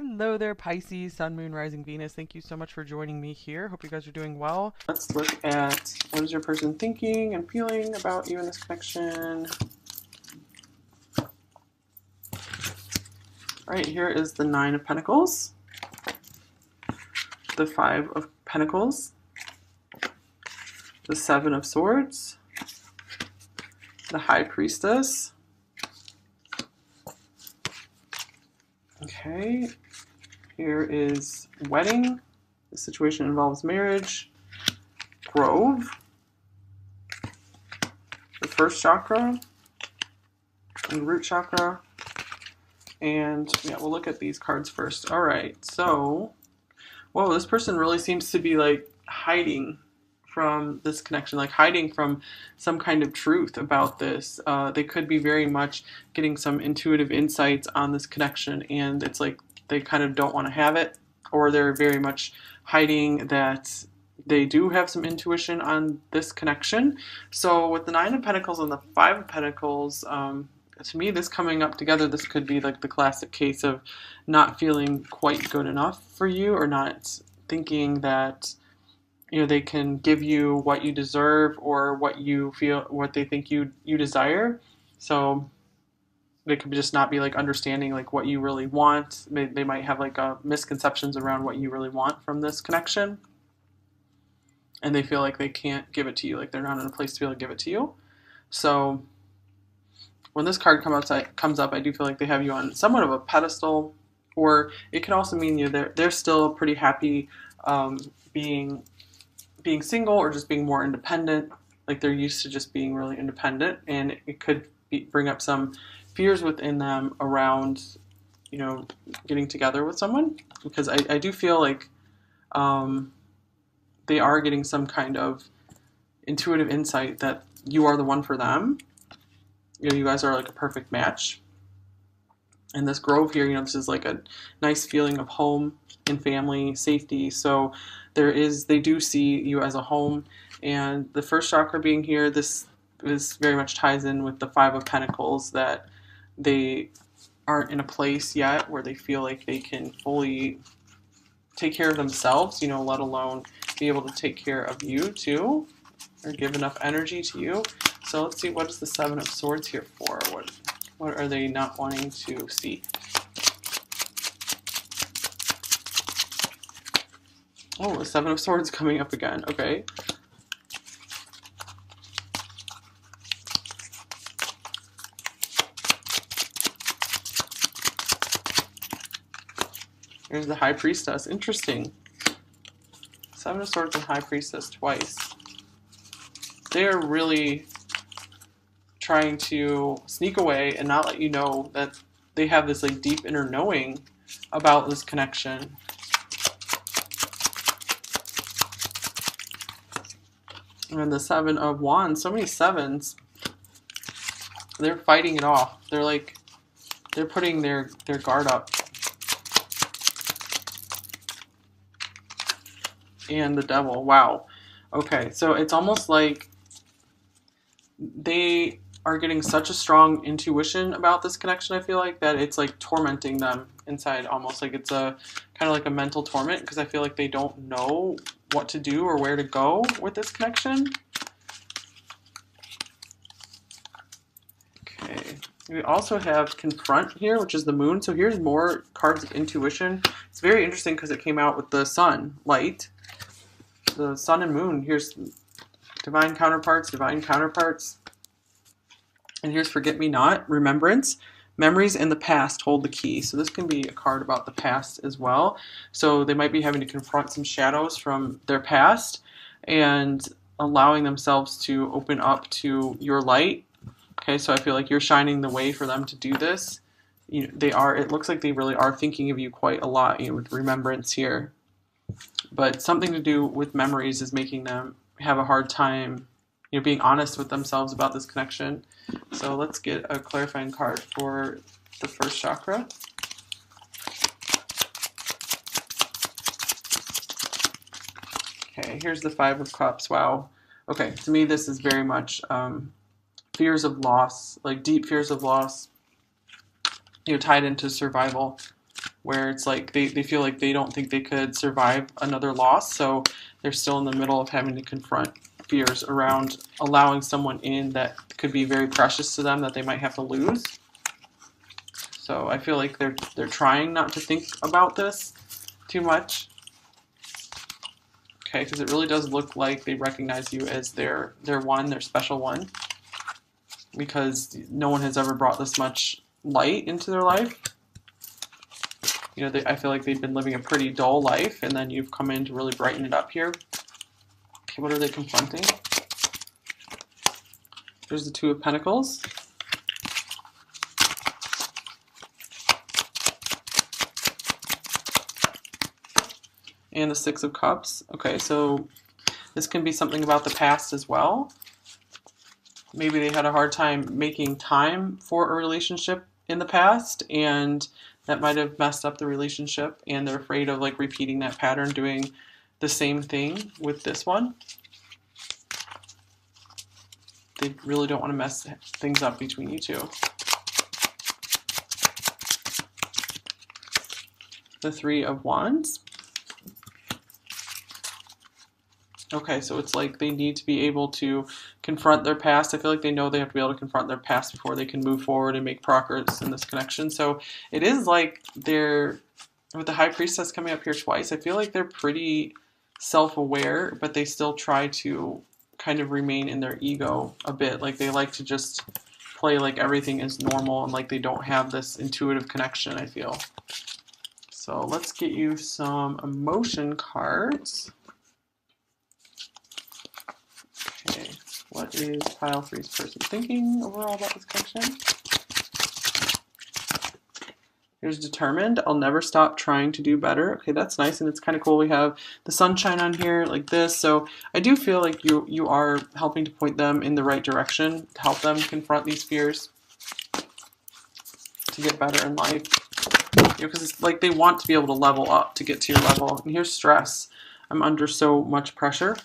Hello there, Pisces, Sun, Moon, Rising, Venus. Thank you so much for joining me here. Hope you guys are doing well. Let's look at what is your person thinking and feeling about you in this connection. All right, here is the Nine of Pentacles, the Five of Pentacles, the Seven of Swords, the High Priestess. Okay, here is wedding. The situation involves marriage. Grove, the first chakra, and root chakra. And yeah, we'll look at these cards first. All right, so, whoa, this person really seems to be like hiding from this connection, like hiding from some kind of truth about this. They could be very much getting some intuitive insights on this connection, and it's like they kind of don't want to have it, or they're very much hiding that they do have some intuition on this connection. So with the Nine of Pentacles and the Five of Pentacles, to me, this coming up together, this could be like the classic case of not feeling quite good enough for you, or not thinking that they can give you what you deserve or what you feel, what they think you desire. So they could just not be like understanding like what you really want. They might have like misconceptions around what you really want from this connection, and they feel like they can't give it to you, like they're not in a place to be able to give it to you. So when this card comes up, I do feel like they have you on somewhat of a pedestal, or it can also mean they're still pretty happy being single, or just being more independent. Like they're used to just being really independent, and it could bring up some fears within them around getting together with someone, because I do feel like they are getting some kind of intuitive insight that you are the one for them. You guys are like a perfect match. And this grove here, this is like a nice feeling of home and family, safety. So they do see you as a home. And the first chakra being here, this very much ties in with the Five of Pentacles, that they aren't in a place yet where they feel like they can fully take care of themselves, let alone be able to take care of you too, or give enough energy to you. So let's see, what is the Seven of Swords here for? What are they not wanting to see? Oh, the Seven of Swords coming up again. Okay. There's the High Priestess. Interesting. Seven of Swords and High Priestess twice. They're really trying to sneak away and not let you know that they have this like deep inner knowing about this connection. And the Seven of Wands, so many sevens. They're fighting it off. They're putting their guard up. And the Devil. Wow. Okay, so it's almost like they are getting such a strong intuition about this connection, I feel like, that it's like tormenting them inside, almost like it's a kind of like a mental torment, because I feel like they don't know what to do or where to go with this connection. Okay. We also have Confront here, which is the Moon. So here's more cards of intuition. It's very interesting because it came out with the Sun, light. The Sun and Moon. Here's divine counterparts. And here's Forget-Me-Not, remembrance. Memories in the past hold the key. So this can be a card about the past as well. So they might be having to confront some shadows from their past and allowing themselves to open up to your light. Okay, so I feel like you're shining the way for them to do this. It looks like they really are thinking of you quite a lot, with remembrance here. But something to do with memories is making them have a hard time, being honest with themselves about this connection. So let's get a clarifying card for the first chakra. Okay, here's the Five of Cups. Wow. Okay, to me this is very much fears of loss, like deep fears of loss, tied into survival. where it's like they feel like they don't think they could survive another loss. So they're still in the middle of having to confront fears around allowing someone in that could be very precious to them that they might have to lose. So I feel like they're trying not to think about this too much. Okay, because it really does look like they recognize you as their one, their special one, because no one has ever brought this much light into their life. You know, I feel like they've been living a pretty dull life, and then you've come in to really brighten it up here. Okay, what are they confronting? There's the Two of Pentacles. And the Six of Cups. Okay, so this can be something about the past as well. Maybe they had a hard time making time for a relationship in the past, and that might have messed up the relationship, and they're afraid of like repeating that pattern, doing the same thing with this one. They really don't want to mess things up between you two. The Three of Wands. Okay, so it's like they need to be able to confront their past. I feel like they know they have to be able to confront their past before they can move forward and make progress in this connection. So it is like they're, with the High Priestess coming up here twice, I feel like they're pretty self-aware, but they still try to kind of remain in their ego a bit. Like they like to just play like everything is normal and like they don't have this intuitive connection, I feel. So let's get you some emotion cards. Okay, what is pile three's person thinking overall about this connection? Here's determined. I'll never stop trying to do better. Okay, that's nice, and it's kind of cool. We have the sunshine on here like this. So I do feel like you are helping to point them in the right direction, to help them confront these fears, to get better in life. You know, because it's like they want to be able to level up to get to your level. And here's stress. I'm under so much pressure.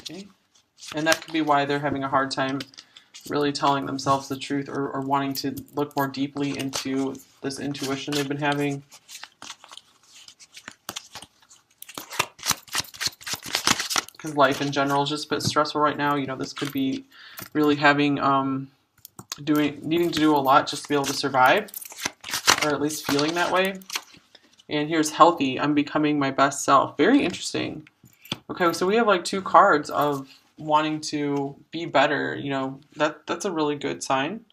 Okay. And that could be why they're having a hard time really telling themselves the truth, or wanting to look more deeply into this intuition they've been having. Because life in general is just a bit stressful right now. You know, this could be really having, needing to do a lot just to be able to survive, or at least feeling that way. And here's healthy. I'm becoming my best self. Very interesting. Okay, so we have like two cards of wanting to be better. You know, that's a really good sign.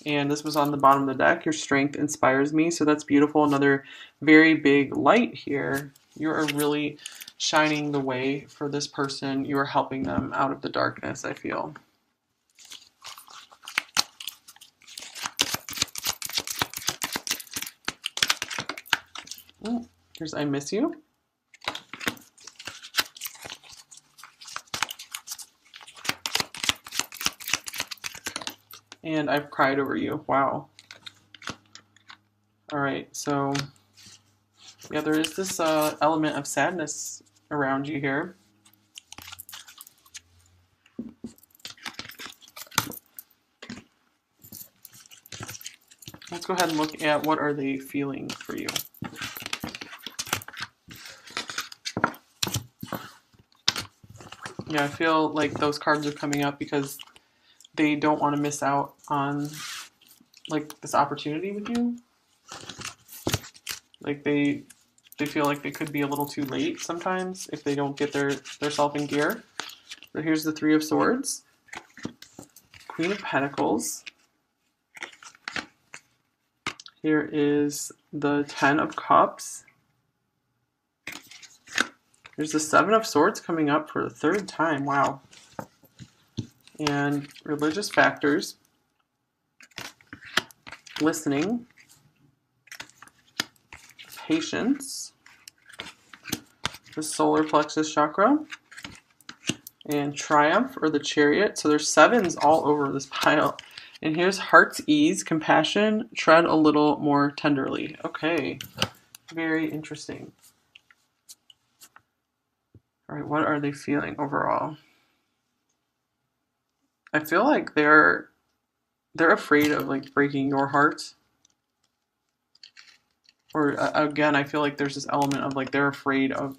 And this was on the bottom of the deck. Your strength inspires me. So that's beautiful. Another very big light here. You're really shining the way for this person. You are helping them out of the darkness, I feel. Ooh, here's I miss you. And I've cried over you. Wow. All right, so yeah, there is this element of sadness around you here. Let's go ahead and look at what are they feeling for you. Yeah, I feel like those cards are coming up because they don't want to miss out on like this opportunity with you. Like they feel like they could be a little too late sometimes if they don't get their self in gear. But here's the Three of Swords, Queen of Pentacles. Here is the Ten of Cups. There's the Seven of Swords coming up for the third time. Wow. And religious factors, listening, patience, the solar plexus chakra, and triumph, or the Chariot. So there's sevens all over this pile. And here's heart's ease, compassion, tread a little more tenderly. Okay, very interesting. All right, what are they feeling overall? I feel like they're afraid of like breaking your heart. or again, I feel like there's this element of like they're afraid of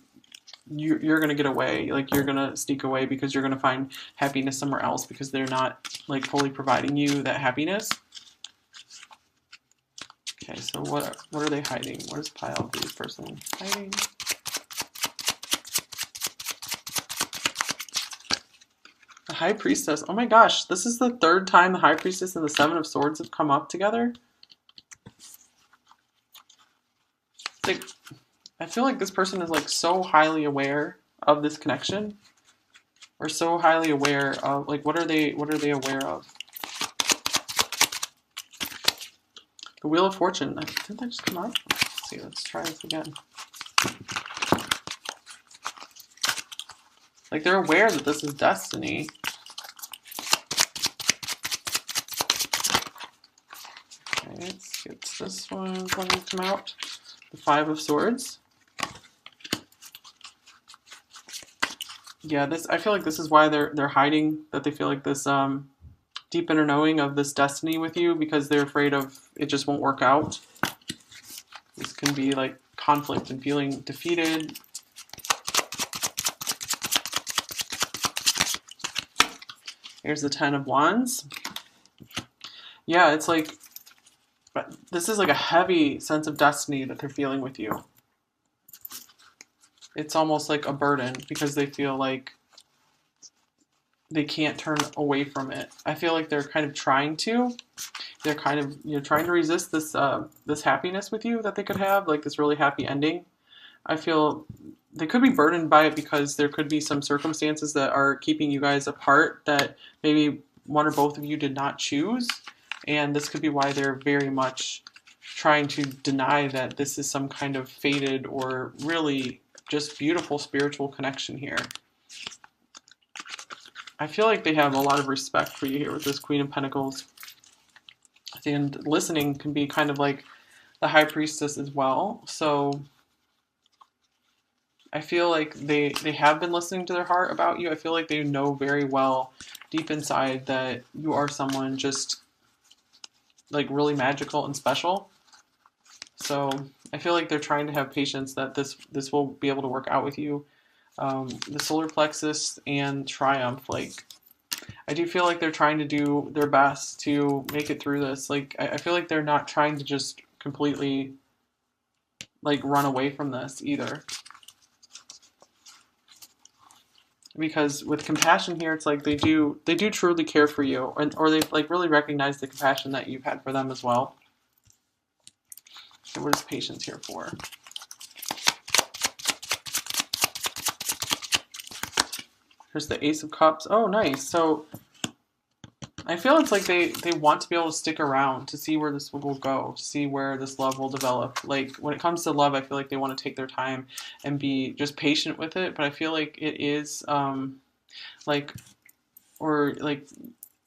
you're going to get away, like you're going to sneak away because you're going to find happiness somewhere else because they're not like fully providing you that happiness. Okay, so what are they hiding? What is pile B person hiding? The High Priestess. Oh my gosh, this is the third time the High Priestess and the Seven of Swords have come up together. Like, I feel like this person is like so highly aware of this connection, or so highly aware of like what are they aware of? The Wheel of Fortune. Didn't that just come up? Let's see. Let's try this again. Like they're aware that this is destiny. Okay, let's get this one going to come out. The Five of Swords. Yeah, I feel like this is why they're hiding, that they feel like this deep inner knowing of this destiny with you because they're afraid of it just won't work out. This can be like conflict and feeling defeated. Here's the Ten of Wands. Yeah, it's like, this is like a heavy sense of destiny that they're feeling with you. It's almost like a burden because they feel like they can't turn away from it. I feel like they're kind of trying to. They're kind of, trying to resist this this happiness with you that they could have, like this really happy ending. I feel they could be burdened by it because there could be some circumstances that are keeping you guys apart that maybe one or both of you did not choose. And this could be why they're very much trying to deny that this is some kind of fated or really just beautiful spiritual connection here. I feel like they have a lot of respect for you here with this Queen of Pentacles. And listening can be kind of like the High Priestess as well. So I feel like they have been listening to their heart about you. I feel like they know very well deep inside that you are someone just like really magical and special. So I feel like they're trying to have patience that this will be able to work out with you. The solar plexus and triumph, like I do feel like they're trying to do their best to make it through this. Like I feel like they're not trying to just completely like run away from this either. Because with compassion here, it's like they do truly care for you, or they like really recognize the compassion that you've had for them as well. So what is patience here for? Here's the Ace of Cups. Oh, nice. So I feel it's like they want to be able to stick around to see where this will go, to see where this love will develop. Like when it comes to love, I feel like they want to take their time and be just patient with it. But I feel like it is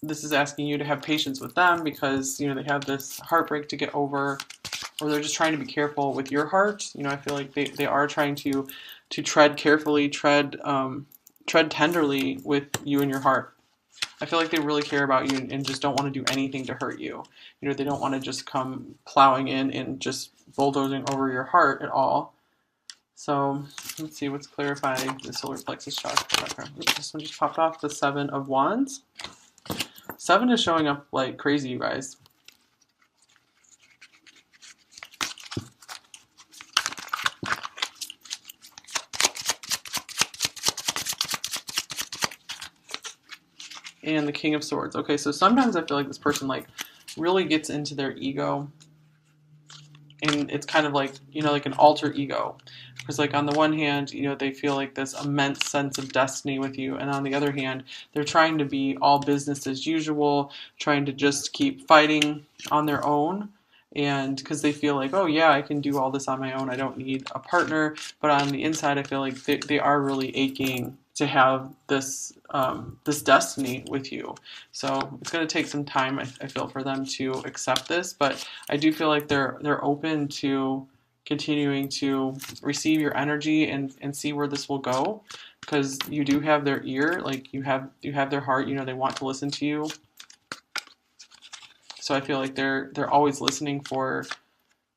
this is asking you to have patience with them because they have this heartbreak to get over, or they're just trying to be careful with your heart. I feel like they are trying to tread carefully, tread tenderly with you and your heart. I feel like they really care about you and just don't want to do anything to hurt you. They don't want to just come plowing in and just bulldozing over your heart at all. So let's see what's clarifying the solar plexus chakra. Oops, this one just popped off. The Seven of Wands. 7 is showing up like crazy, you guys. And the King of Swords. Okay, so sometimes I feel like this person like really gets into their ego, and it's kind of like like an alter ego, because like on the one hand they feel like this immense sense of destiny with you, and on the other hand they're trying to be all business as usual, trying to just keep fighting on their own, and because they feel like, oh yeah, I can do all this on my own, I don't need a partner. But on the inside I feel like they are really aching to have this this destiny with you. So it's going to take some time, I feel, for them to accept this, but I do feel like they're open to continuing to receive your energy and see where this will go, because you do have their ear, like you have their heart. They want to listen to you. So I feel like they're always listening for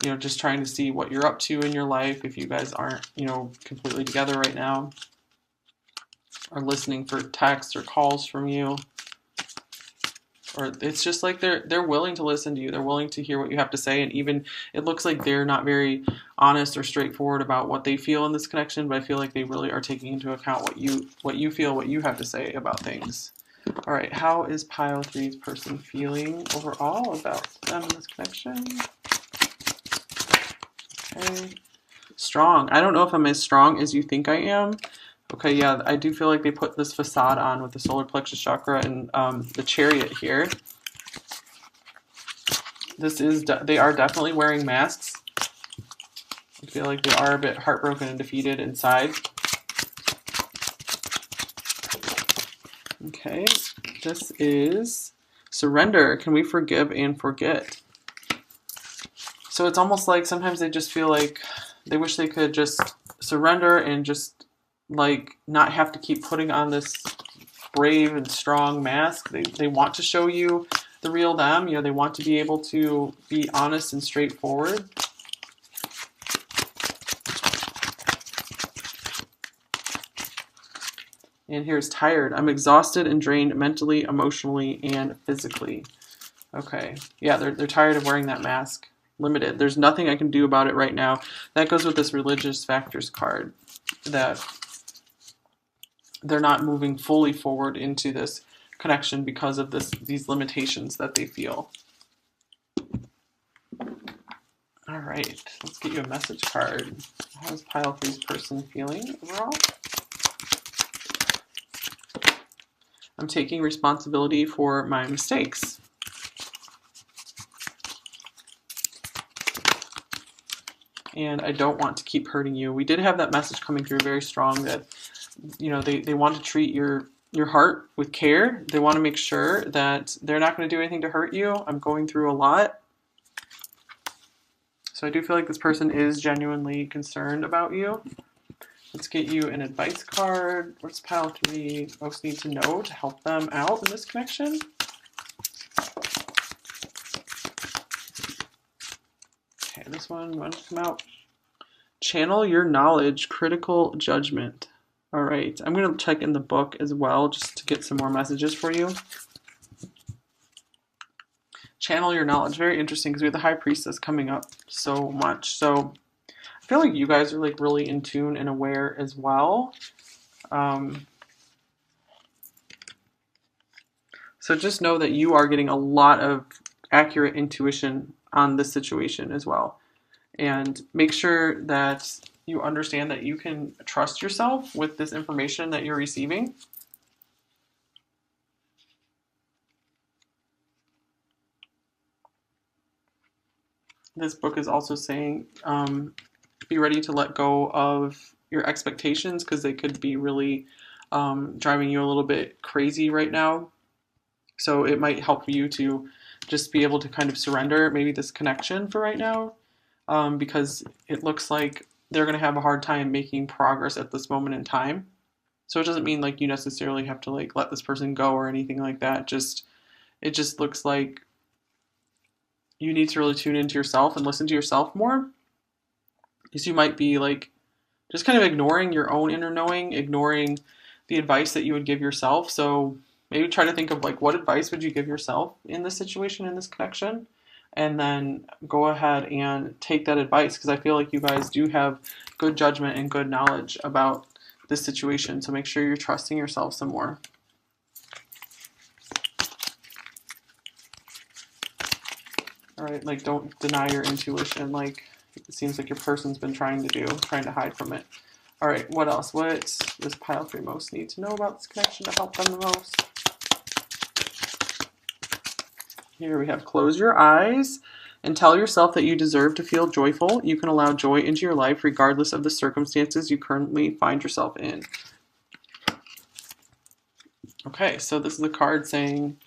you know, just trying to see what you're up to in your life if you guys aren't, you know, completely together right now, or listening for texts or calls from you. Or it's just like they're willing to listen to you. They're willing to hear what you have to say, and even it looks like they're not very honest or straightforward about what they feel in this connection, but I feel like they really are taking into account what you feel, what you have to say about things. All right, how is pile three's person feeling overall about them in this connection? Okay, strong. I don't know if I'm as strong as you think I am. Okay, yeah, I do feel like they put this facade on with the solar plexus chakra and the chariot here. They are definitely wearing masks. I feel like they are a bit heartbroken and defeated inside. Okay, this is surrender. Can we forgive and forget? So it's almost like sometimes they just feel like they wish they could just surrender and just like not have to keep putting on this brave and strong mask. They want to show you the real them. You know, they want to be able to be honest and straightforward. And here's tired. I'm exhausted and drained mentally, emotionally, and physically. Okay. Yeah, they're tired of wearing that mask. Limited. There's nothing I can do about it right now. That goes with this religious factors card, that they're not moving fully forward into this connection because of these limitations that they feel. All right, let's get you a message card. How's pile three's person feeling overall? I'm taking responsibility for my mistakes. And I don't want to keep hurting you. We did have that message coming through very strong that, you know, they want to treat your heart with care. They want to make sure that they're not going to do anything to hurt you. I'm going through a lot. So I do feel like this person is genuinely concerned about you. Let's get you an advice card. What's pile three folks need to know to help them out in this connection? Okay, this one wants to come out. Channel your knowledge, critical judgment. All right, I'm going to check in the book as well just to get some more messages for you. Channel your knowledge. Very interesting because we have the High Priestess coming up so much. So I feel like you guys are like really in tune and aware as well. So just know that you are getting a lot of accurate intuition on this situation as well. And make sure that you understand that you can trust yourself with this information that you're receiving. This book is also saying, be ready to let go of your expectations because they could be really driving you a little bit crazy right now. So it might help you to just be able to kind of surrender maybe this connection for right now, because it looks like they're going to have a hard time making progress at this moment in time. So it doesn't mean like you necessarily have to like let this person go or anything like that. It just looks like you need to really tune into yourself and listen to yourself more. Because you might be like just kind of ignoring your own inner knowing, ignoring the advice that you would give yourself. So maybe try to think of like what advice would you give yourself in this situation, in this connection, and then go ahead and take that advice, because I feel like you guys do have good judgment and good knowledge about this situation. So make sure you're trusting yourself some more. All right, like don't deny your intuition like it seems like your person's been trying to hide from it. All right, what else? What does pile three most need to know about this connection to help them the most? Here we have close your eyes and tell yourself that you deserve to feel joyful. You can allow joy into your life regardless of the circumstances you currently find yourself in. Okay, so this is a card saying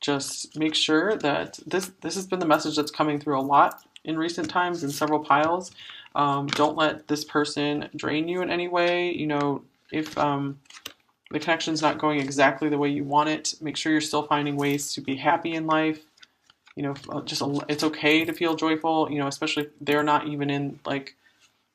just make sure that this has been the message that's coming through a lot in recent times in several piles. Don't let this person drain you in any way. You know, if the connection's not going exactly the way you want it, make sure you're still finding ways to be happy in life. you know, just it's okay to feel joyful, you know, especially if they're not even in like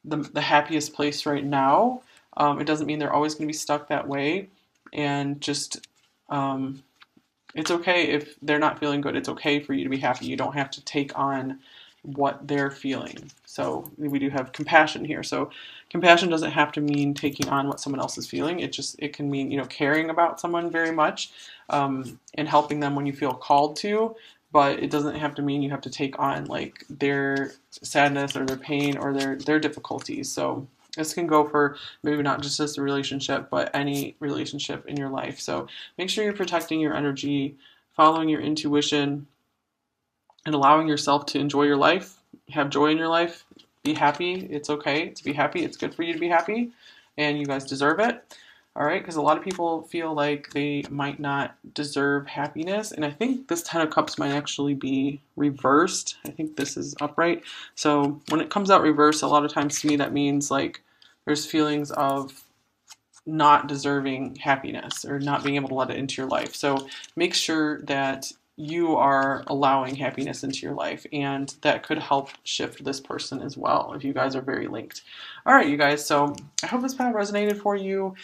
the happiest place right now. It doesn't mean they're always going to be stuck that way. And just, it's okay if they're not feeling good. It's okay for you to be happy. You don't have to take on what they're feeling. So we do have compassion here. So compassion doesn't have to mean taking on what someone else is feeling. It can mean, you know, caring about someone very much, and helping them when you feel called to. But it doesn't have to mean you have to take on like their sadness or their pain or their difficulties. So this can go for maybe not just this relationship, but any relationship in your life. So make sure you're protecting your energy, following your intuition, and allowing yourself to enjoy your life, have joy in your life, be happy. It's okay to be happy. It's good for you to be happy, and you guys deserve it. All right, because a lot of people feel like they might not deserve happiness, and I think this Ten of Cups might actually be reversed. I think this is upright. So when it comes out reversed, a lot of times to me that means like there's feelings of not deserving happiness or not being able to let it into your life. So make sure that you are allowing happiness into your life, and that could help shift this person as well if you guys are very linked. All right, you guys, so I hope this path resonated for you.